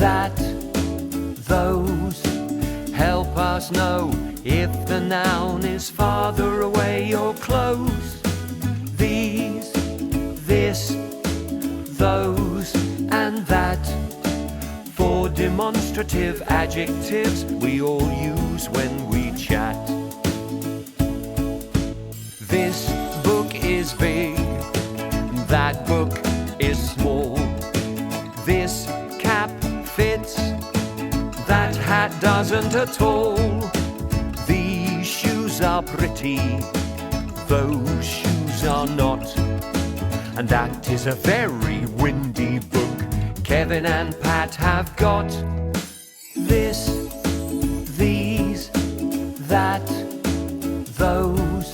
that, those help us know if the noun is farther away or close. These, this, those, and that. For demonstrative adjectives we all use when we chat. This book is big, that book is small. This cap fits, that hat doesn't at all. These shoes are pretty, those shoes are not. And that is a very windy book Kevin and Pat have got. This, these, that, those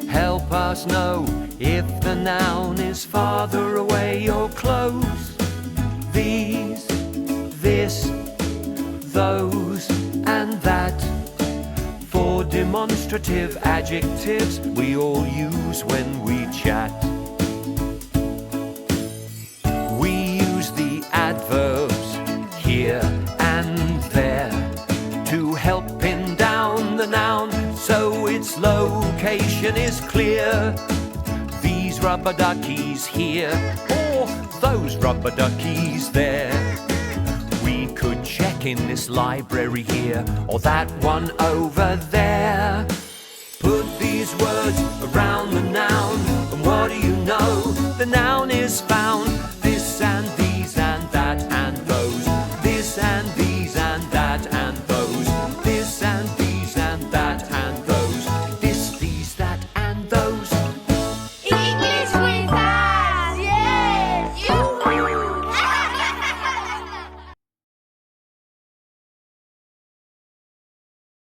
help us know if the noun is farther away or close. These, this, those, and that. For demonstrative adjectives we all use when we chat. We use the adverbs here and there to help pin down the noun so its location is clear. These rubber duckies here, or those rubber duckies there. We could check in this library here, or that one over there. Put these words around the noun, and what do you know? The noun is found. This and the